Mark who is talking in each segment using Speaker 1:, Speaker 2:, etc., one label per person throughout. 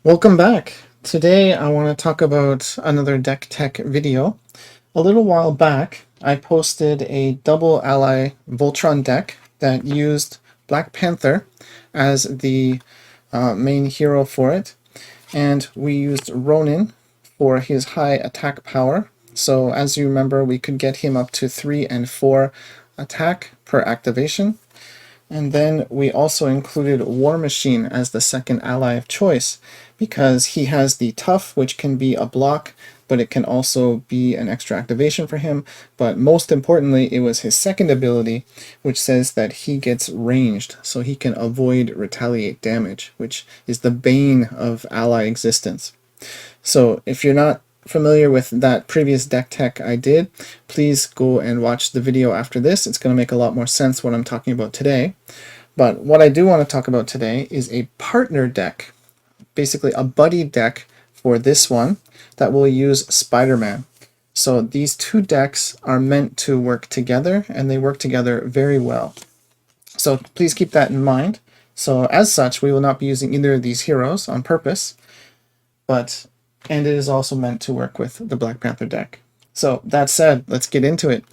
Speaker 1: Welcome back. Today I want to talk about another deck tech video. A little while back I posted a double ally Voltron deck that used Black Panther as the main hero for it, and we used Ronin for his high attack power. So as you remember, we could get him up to 3 and 4 attack per activation. And then we also included War Machine as the second ally of choice because he has the Tough, which can be a block, but it can also be an extra activation for him. But most importantly, it was his second ability, which says that he gets ranged, so he can avoid retaliate damage, which is the bane of ally existence. So if you're not familiar with that previous deck tech I did, please go and watch the video after this. It's going to make a lot more sense what I'm talking about today. But what I do want to talk about today is a partner deck, basically a buddy deck for this one that will use Spider-Man. So these two decks are meant to work together, and they work together very well. So please keep that in mind. So as such, we will not be using either of these heroes on purpose, and it is also meant to work with the Black Panther deck. So that said, let's get into it.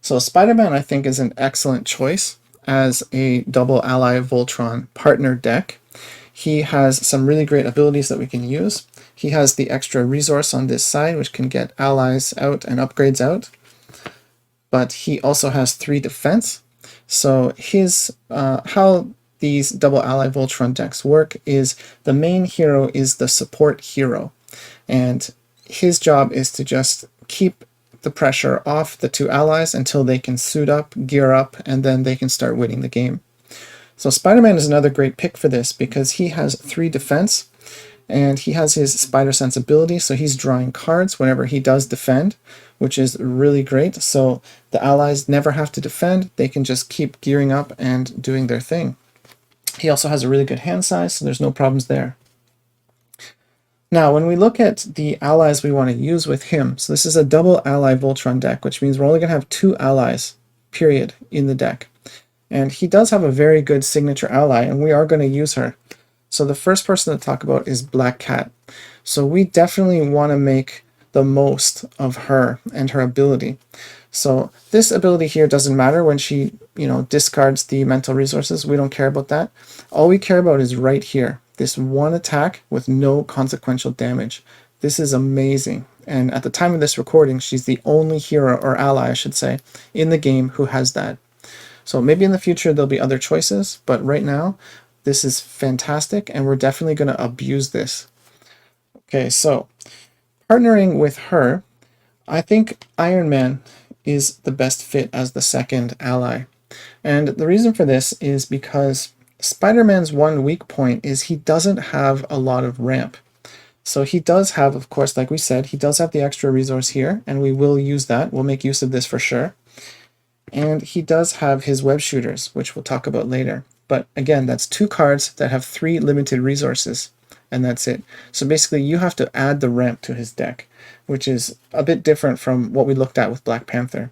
Speaker 1: So Spider-Man, I think, is an excellent choice as a double ally Voltron partner deck. He has some really great abilities that we can use. He has the extra resource on this side, which can get allies out and upgrades out. But he also has 3 defense. So his how these double ally Voltron decks work is the main hero is the support hero. And his job is to just keep the pressure off the 2 allies until they can suit up, gear up, and then they can start winning the game. So Spider-Man is another great pick for this because he has 3 defense, and he has his Spider Sense ability, so he's drawing cards whenever he does defend, which is really great. So the allies never have to defend, they can just keep gearing up and doing their thing. He also has a really good hand size, so there's no problems there. Now, when we look at the allies we want to use with him, so this is a double ally Voltron deck, which means we're only going to have 2 allies, period, in the deck. And he does have a very good signature ally, and we are going to use her. So the first person to talk about is Black Cat. So we definitely want to make the most of her and her ability. So this ability here doesn't matter when she, discards the mental resources. We don't care about that. All we care about is right here. This one attack with no consequential damage. This is amazing. And at the time of this recording, she's the only hero, or ally I should say, in the game who has that. So maybe in the future there'll be other choices, but right now this is fantastic, and we're definitely going to abuse this. Okay, so partnering with her, I think Iron Man is the best fit as the second ally. And the reason for this is because Spider-Man's one weak point is he doesn't have a lot of ramp. So he does have, of course, like we said, he does have the extra resource here, and we will use that. We'll make use of this for sure. And he does have his web shooters, which we'll talk about later. But again, that's 2 cards that have 3 limited resources, and that's it. So basically you have to add the ramp to his deck, which is a bit different from what we looked at with Black Panther.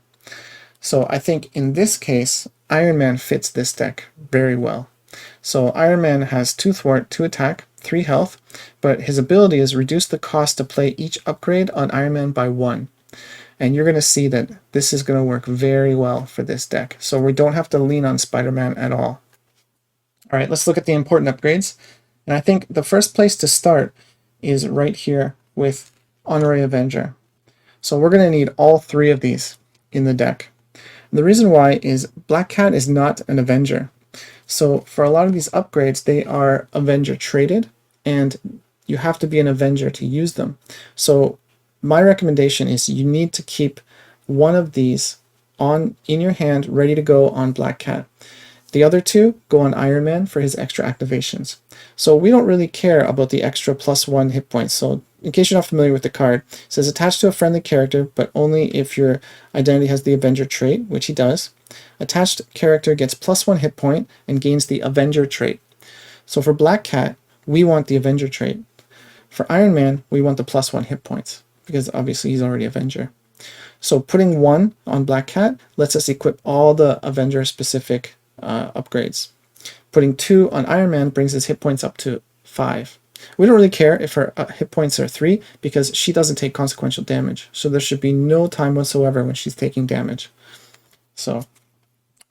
Speaker 1: So I think in this case, Iron Man fits this deck very well. So Iron Man has 2 thwart, 2 attack, 3 health, but his ability is reduce the cost to play each upgrade on Iron Man by 1. And you're going to see that this is going to work very well for this deck. So we don't have to lean on Spider-Man at all. All right, let's look at the important upgrades. And I think the first place to start is right here with Honorary Avenger. So we're going to need all 3 of these in the deck. And the reason why is Black Cat is not an Avenger. So for a lot of these upgrades, they are Avenger traded, and you have to be an Avenger to use them. So my recommendation is you need to keep one of these in your hand ready to go on Black Cat. The other 2 go on Iron Man for his extra activations. So we don't really care about the extra +1 hit points. So in case you're not familiar with the card, it says attached to a friendly character, but only if your identity has the Avenger trait, which he does. Attached character gets +1 hit point and gains the Avenger trait. So for Black Cat, we want the Avenger trait. For Iron Man, we want the +1 hit points, because obviously he's already Avenger. So putting 1 on Black Cat lets us equip all the Avenger specific upgrades. Putting 2 on Iron Man brings his hit points up to 5. We don't really care if her hit points are 3 because she doesn't take consequential damage. So there should be no time whatsoever when she's taking damage. So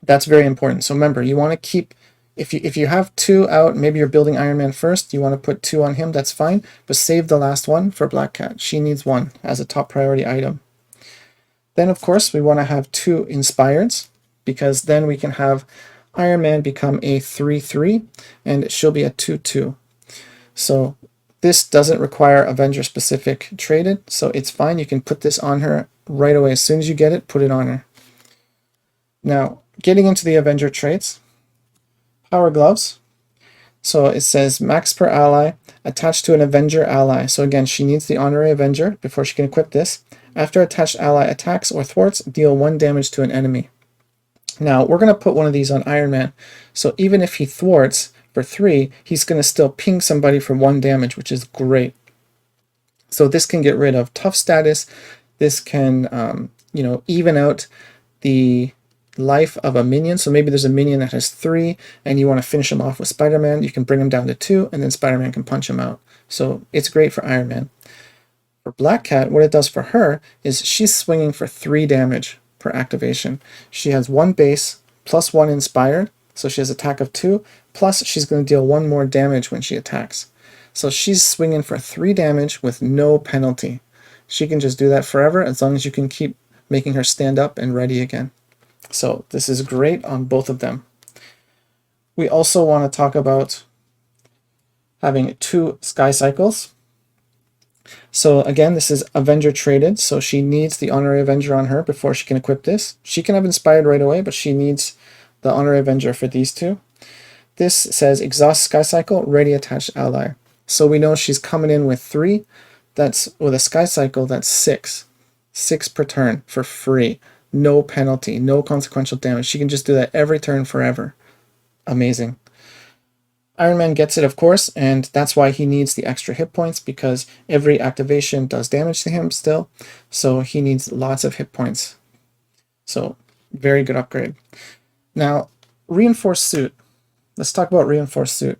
Speaker 1: that's very important. So remember, you want to keep, if you have 2 out, maybe you're building Iron Man first, you want to put 2 on him, that's fine, but save the last one for Black Cat. She needs 1 as a top priority item. Then of course we want to have 2 inspireds, because then we can have Iron Man become a 3/3 and she'll be a 2/2. So this doesn't require Avenger specific traded, so it's fine. You can put this on her right away. As soon as you get it, put it on her. Now, getting into the Avenger traits, Power Gloves. So it says max per ally attached to an Avenger ally. So again, she needs the honorary Avenger before she can equip this. After attached ally attacks or thwarts, deal 1 damage to an enemy. Now, we're going to put one of these on Iron Man. So even if he thwarts for 3, he's going to still ping somebody for 1 damage, which is great. So this can get rid of tough status. This can, even out the life of a minion. So maybe there's a minion that has 3 and you want to finish him off with Spider-Man. You can bring him down to 2 and then Spider-Man can punch him out. So it's great for Iron Man. For Black Cat, what it does for her is she's swinging for 3 damage per activation. She has 1 base plus 1 inspired. So she has attack of 2, plus she's going to deal 1 more damage when she attacks. So she's swinging for 3 damage with no penalty. She can just do that forever as long as you can keep making her stand up and ready again. So this is great on both of them. We also want to talk about having 2 sky cycles. So again, this is Avenger traded, so she needs the honorary Avenger on her before she can equip this. She can have inspired right away, but she needs the honorary Avenger for these 2. This says exhaust sky cycle, ready attached ally. So we know she's coming in with 3. That's with a sky cycle, that's 6. 6 per turn for free. No penalty, no consequential damage. She can just do that every turn forever. Amazing. Iron Man gets it, of course, and that's why he needs the extra hit points, because every activation does damage to him still. So he needs lots of hit points. So very good upgrade. Now, Reinforced Suit. Let's talk about Reinforced Suit.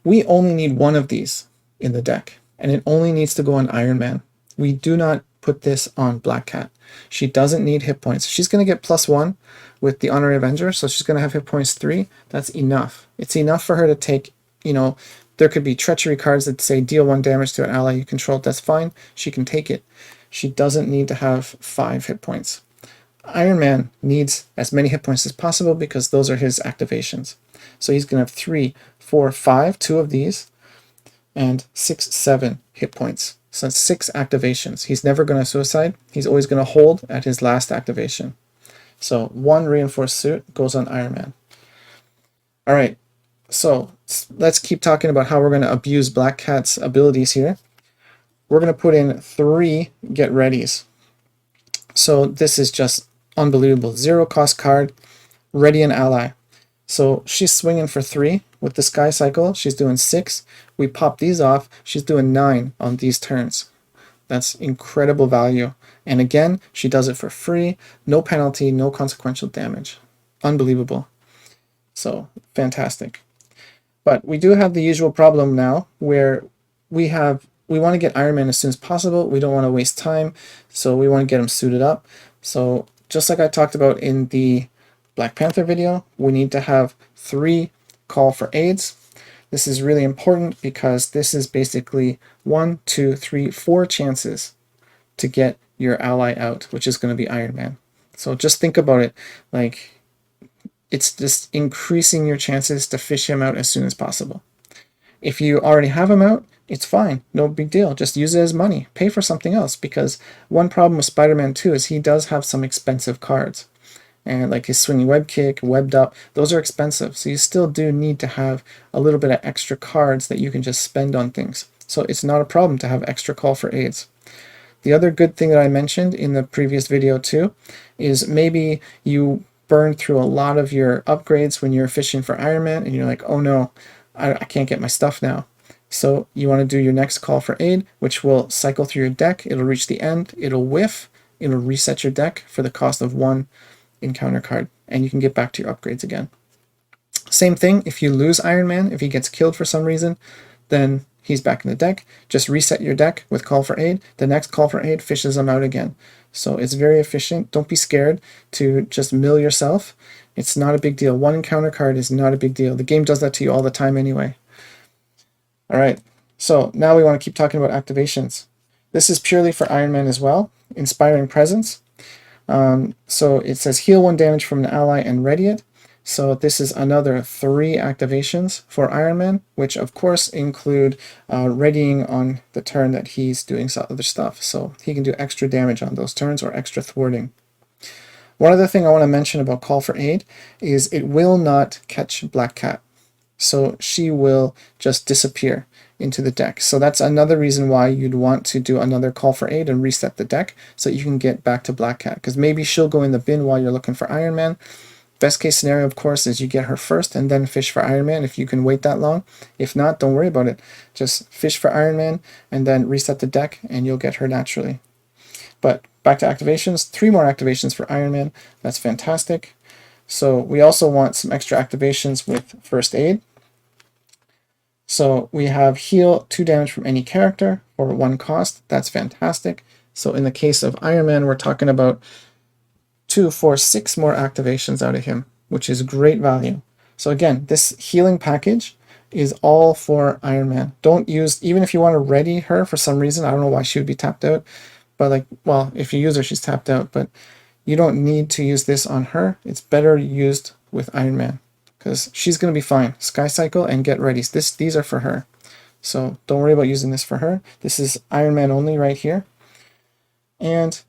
Speaker 1: We only need 1 of these in the deck, and it only needs to go on Iron Man. We do not put this on Black Cat. She doesn't need hit points. She's going to get +1 with the Honorary Avenger, so she's going to have hit points 3. That's enough. It's enough for her to take, there could be treachery cards that say deal 1 damage to an ally you control. That's fine. She can take it. She doesn't need to have 5 hit points. Iron Man needs as many hit points as possible because those are his activations. So he's going to have 3, 4, 5, 2 of these, and 6, 7 hit points. So that's 6 activations. He's never going to suicide. He's always going to hold at his last activation. So 1 Reinforced Suit goes on Iron Man. All right, so let's keep talking about how we're going to abuse Black Cat's abilities here. We're going to put in 3 Get Readies. So this is just unbelievable. 0 cost card, ready an ally. So she's swinging for 3 with the Sky Cycle. She's doing 6. We pop these off. She's doing 9 on these turns. That's incredible value. And again, she does it for free. No penalty, no consequential damage. Unbelievable. So fantastic. But we do have the usual problem now where we want to get Iron Man as soon as possible. We don't want to waste time. So we want to get him suited up. So just like I talked about in the Black Panther video, we need to have 3 call for aids. This is really important because this is basically 1, 2, 3, 4 chances to get your ally out, which is going to be Iron Man. So just think about it, like it's just increasing your chances to fish him out as soon as possible. If you already have him out, it's fine, no big deal. Just use it as money, pay for something else, because one problem with Spider-Man 2 is he does have some expensive cards. And like his swinging web kick, webbed up, those are expensive. So you still do need to have a little bit of extra cards that you can just spend on things. So it's not a problem to have extra call for aids. The other good thing that I mentioned in the previous video too is maybe you burned through a lot of your upgrades when you're fishing for Iron Man and you're like, oh no, I can't get my stuff now. So you want to do your next call for aid, which will cycle through your deck. It'll reach the end, it'll whiff, it'll reset your deck for the cost of 1 encounter card, and you can get back to your upgrades again. Same thing if you lose Iron Man, if he gets killed for some reason, then he's back in the deck. Just reset your deck with Call for Aid. The next Call for Aid fishes them out again. So it's very efficient. Don't be scared to just mill yourself. It's not a big deal. One encounter card is not a big deal. The game does that to you all the time anyway. All right, so now we want to keep talking about activations. This is purely for Iron Man as well. Inspiring Presence. So it says heal 1 damage from an ally and ready it. So this is another 3 activations for Iron Man, which of course include readying on the turn that he's doing some other stuff. So he can do extra damage on those turns or extra thwarting. One other thing I want to mention about Call for Aid is it will not catch Black Cat. So she will just disappear into the deck. So that's another reason why you'd want to do another Call for Aid and reset the deck so you can get back to Black Cat, because maybe she'll go in the bin while you're looking for Iron Man. Best case scenario, of course, is you get her first and then fish for Iron Man if you can wait that long. If not, don't worry about it. Just fish for Iron Man and then reset the deck and you'll get her naturally. But back to activations, 3 more activations for Iron Man. That's fantastic. So we also want some extra activations with First Aid. So we have heal 2 damage from any character for 1 cost. That's fantastic. So in the case of Iron Man, we're talking about 2, 4, 6 more activations out of him, which is great value. So again, this healing package is all for Iron Man. Don't use, even if you want to ready her for some reason, I don't know why she would be tapped out, but like, well, if you use her, she's tapped out, but you don't need to use this on her. It's better used with Iron Man because she's going to be fine. Sky Cycle and Get Ready. These are for her. So don't worry about using this for her. This is Iron Man only right here. And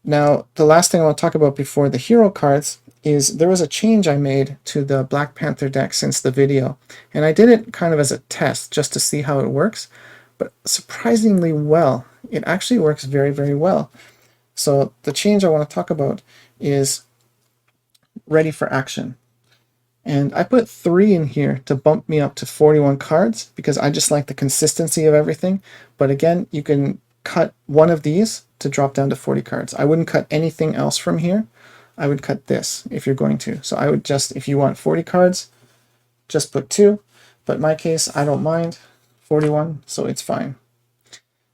Speaker 1: now, the last thing I want to talk about before the hero cards is there was a change I made to the Black Panther deck since the video. And I did it kind of as a test just to see how it works. But surprisingly well, it actually works very, very well. So the change I want to talk about is Ready for Action. And I put 3 in here to bump me up to 41 cards because I just like the consistency of everything. But again, you can cut one of these to drop down to 40 cards. I wouldn't cut anything else from here. I would cut this if you're going to. So I would just, if you want 40 cards, just put 2. But in my case, I don't mind 41, so it's fine.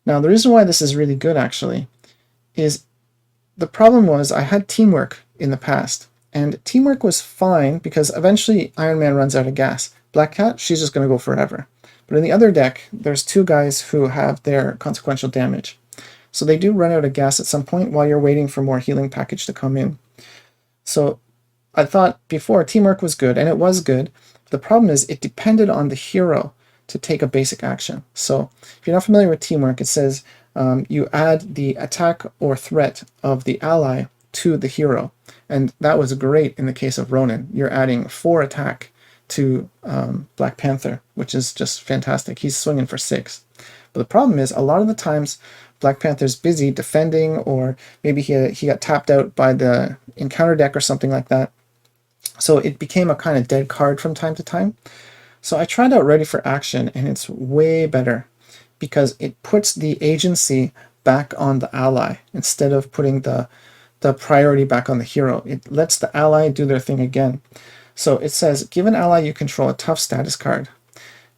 Speaker 1: Now, the reason why this is really good, actually, is the problem was I had teamwork in the past. And teamwork was fine because eventually Iron Man runs out of gas. Black Cat, she's just going to go forever. But in the other deck, there's 2 guys who have their consequential damage. So they do run out of gas at some point while you're waiting for more healing package to come in. So I thought before teamwork was good, and it was good. The problem is it depended on the hero to take a basic action. So if you're not familiar with teamwork, it says you add the attack or threat of the ally to the hero. And that was great in the case of Ronin. You're adding 4 attack to Black Panther, which is just fantastic. He's swinging for 6. But the problem is a lot of the times Black Panther's busy defending, or maybe he got tapped out by the encounter deck or something like that. So it became a kind of dead card from time to time. So I tried out Ready for Action, and it's way better because it puts the agency back on the ally instead of putting the priority back on the hero. It lets the ally do their thing again. So it says, give an ally you control a tough status card.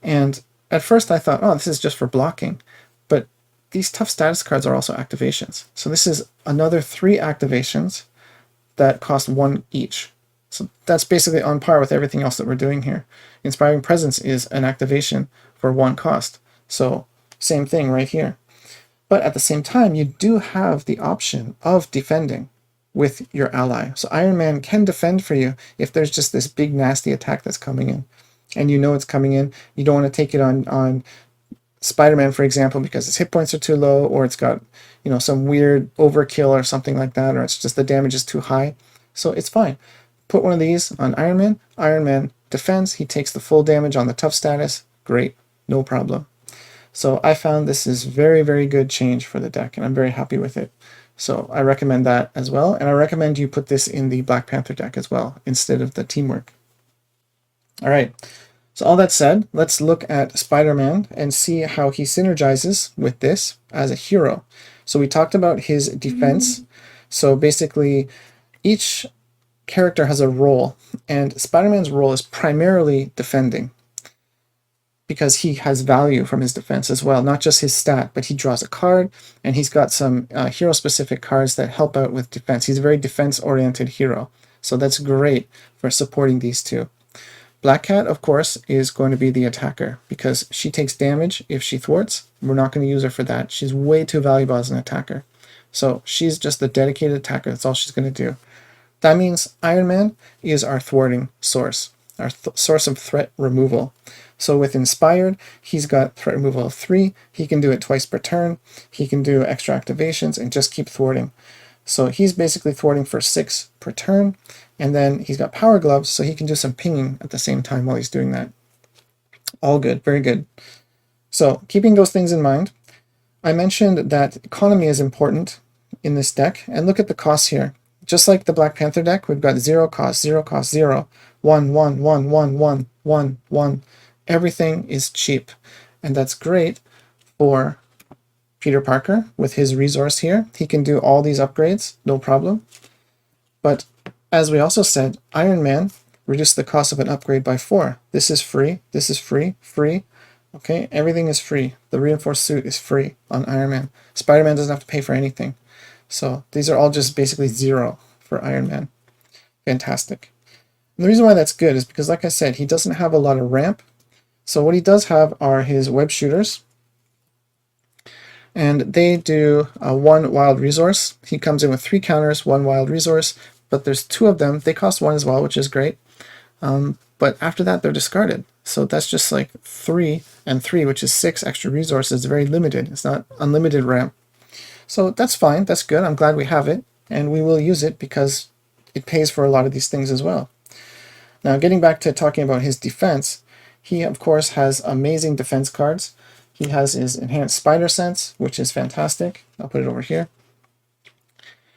Speaker 1: And at first I thought, oh, this is just for blocking. But these tough status cards are also activations. So this is another 3 activations that cost 1 each. So that's basically on par with everything else that we're doing here. Inspiring Presence is an activation for 1 cost. So same thing right here. But at the same time, you do have the option of defending with your ally. So Iron Man can defend for you if there's just this big nasty attack that's coming in. And you know it's coming in. You don't want to take it on Spider-Man, for example, because its hit points are too low, or it's got, you know, some weird overkill or something like that, or it's just the damage is too high. So it's fine. Put one of these on Iron Man. Iron Man defends. He takes the full damage on the tough status. Great. No problem. So I found this is very, very good change for the deck, and I'm very happy with it. So I recommend that as well, and I recommend you put this in the Black Panther deck as well, instead of the teamwork. All right, so all that said, let's look at Spider-Man and see how he synergizes with this as a hero. So we talked about his defense. So basically, each character has a role, and Spider-Man's role is primarily defending. because he has value from his defense as well, not just his stat, but he draws a card, and he's got some hero-specific cards that help out with defense. He's a very defense-oriented hero, so that's great for supporting these two. Black Cat, of course, is going to be the attacker because she takes damage if she thwarts. We're not going to use her for that. She's way too valuable as an attacker. So she's just the dedicated attacker. That's all she's going to do. That means Iron Man is our thwarting source, our source of threat removal. So with Inspired, he's got threat removal of 3. He can do it twice per turn. He can do extra activations and just keep thwarting. So he's basically thwarting for 6 per turn. And then he's got Power Gloves, so he can do some pinging at the same time while he's doing that. All good, very good. So keeping those things in mind, I mentioned that economy is important in this deck. And look at the costs here. Just like the Black Panther deck, we've got 0 cost, 0 cost, 0, 1, 1, 1, 1, 1, 1, 1. Everything is cheap. And that's great for Peter Parker with his resource here. He can do all these upgrades, no problem. But as we also said, Iron Man reduced the cost of an upgrade by 4. This is free, this is free, free. Okay, everything is free. The reinforced suit is free on Iron Man. Spider-Man doesn't have to pay for anything. So these are all just basically 0 for Iron Man. Fantastic. And the reason why that's good is because, like I said, he doesn't have a lot of ramp. So what he does have are his web shooters. And they do 1 wild resource. He comes in with 3 counters, 1 wild resource, but there's 2 of them. They cost 1 as well, which is great. But after that, they're discarded. So that's just like 3 and 3, which is 6 extra resources. Very limited. It's not unlimited ramp. So that's fine. That's good. I'm glad we have it. And we will use it because it pays for a lot of these things as well. Now, getting back to talking about his defense, he, of course, has amazing defense cards. He has his Enhanced Spider Sense, which is fantastic. I'll put it over here.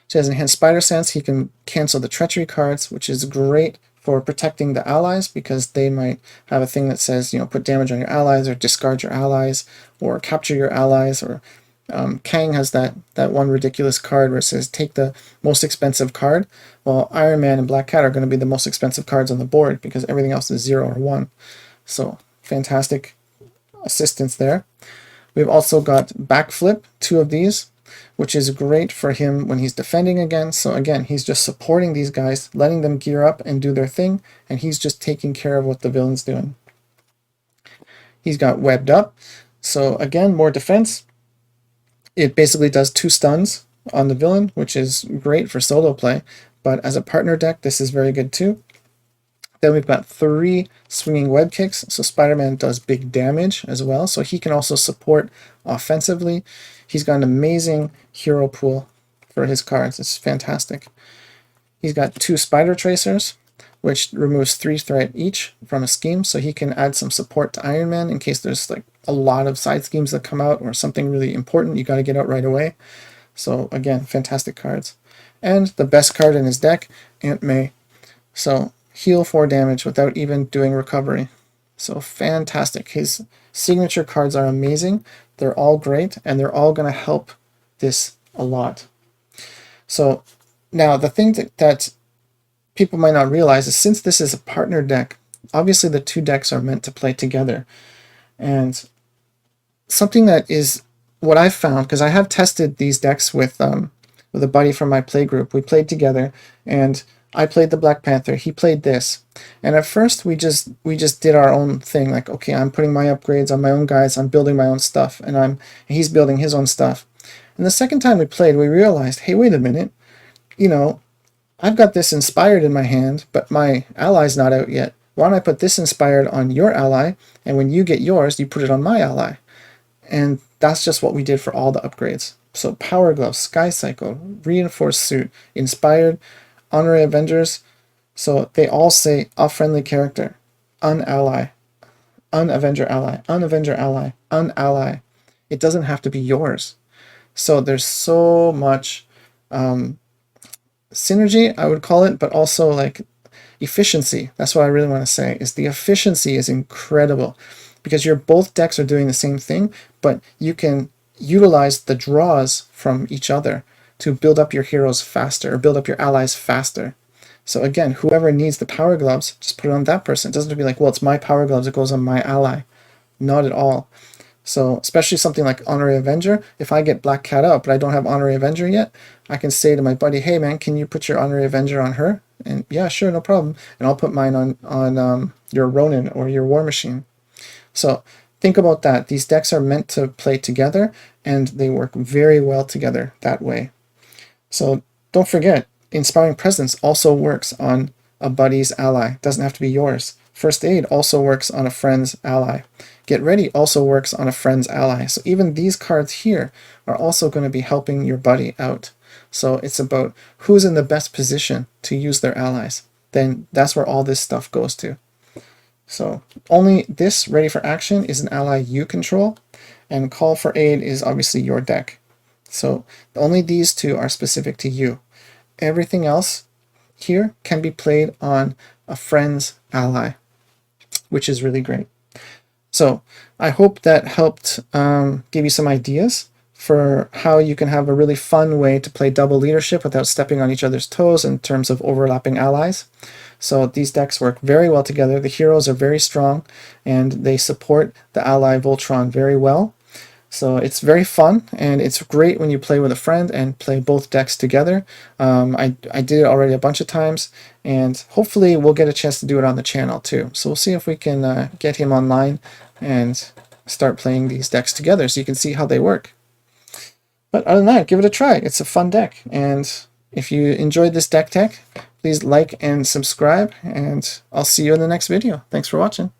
Speaker 1: So he has Enhanced Spider Sense. He can cancel the Treachery cards, which is great for protecting the allies because they might have a thing that says, you know, put damage on your allies or discard your allies or capture your allies. Or Kang has that one ridiculous card where it says take the most expensive card. Well, Iron Man and Black Cat are going to be the most expensive cards on the board because everything else is 0 or 1. So fantastic assistance there. We've also got Backflip, 2 of these, which is great for him when he's defending again. So again, he's just supporting these guys, letting them gear up and do their thing, and he's just taking care of what the villain's doing. He's got Webbed Up, so again, more defense. It basically does 2 stuns on the villain, which is great for solo play, but as a partner deck, this is very good too. Then we've got 3 swinging web kicks, so Spider-Man does big damage as well, so he can also support offensively. He's got an amazing hero pool for his cards. It's fantastic. He's got 2 Spider Tracers, which removes 3 threat each from a scheme, so he can add some support to Iron Man in case there's like a lot of side schemes that come out or something really important you got to get out right away. So again, fantastic cards. And the best card in his deck, Aunt May. So heal 4 damage without even doing recovery. So fantastic. His signature cards are amazing. They're all great, and they're all going to help this a lot. So now the thing that people might not realize is since this is a partner deck, obviously the 2 decks are meant to play together. And something that is what I've found, because I have tested these decks with a buddy from my play group. We played together, and I played the Black Panther, he played this. And at first we just did our own thing, like, okay, I'm putting my upgrades on my own guys, I'm building my own stuff, and he's building his own stuff. And the second time we played, we realized, hey, wait a minute, you know, I've got this Inspired in my hand, but my ally's not out yet. Why don't I put this Inspired on your ally, and when you get yours, you put it on my ally. And that's just what we did for all the upgrades. So Power Glove, Sky Cycle, Reinforced Suit, Inspired, Honorary Avengers, so they all say a friendly character, unally, unavenger ally, unavenger ally, unally. It doesn't have to be yours. So there's so much synergy, I would call it, but also like efficiency. That's what I really want to say, is the efficiency is incredible because both decks are doing the same thing, but you can utilize the draws from each other to build up your heroes faster or build up your allies faster. So again, whoever needs the Power Gloves, just put it on that person. It doesn't have to be like, well, it's my Power Gloves, it goes on my ally. not at all. So especially something like Honorary Avenger, if I get Black Cat out but I don't have Honorary Avenger yet, I can say to my buddy, hey man, can you put your Honorary Avenger on her? And yeah, sure, no problem. And I'll put mine on your Ronin or your War Machine. So think about that. These decks are meant to play together, and they work very well together that way. So don't forget, Inspiring Presence also works on a buddy's ally. It doesn't have to be yours. First Aid also works on a friend's ally. Get Ready also works on a friend's ally. So even these cards here are also going to be helping your buddy out. So it's about who's in the best position to use their allies. Then that's where all this stuff goes to. So only this Ready for Action is an ally you control, and Call for Aid is obviously your deck. So only these two are specific to you. Everything else here can be played on a friend's ally, which is really great. So I hope that helped give you some ideas for how you can have a really fun way to play double leadership without stepping on each other's toes in terms of overlapping allies. So these decks work very well together. The heroes are very strong, and they support the ally Voltron very well. So it's very fun, and it's great when you play with a friend and play both decks together. I did it already a bunch of times, and hopefully we'll get a chance to do it on the channel too. So we'll see if we can get him online and start playing these decks together so you can see how they work. But other than that, give it a try. It's a fun deck, and if you enjoyed this deck tech, please like and subscribe, and I'll see you in the next video. Thanks for watching.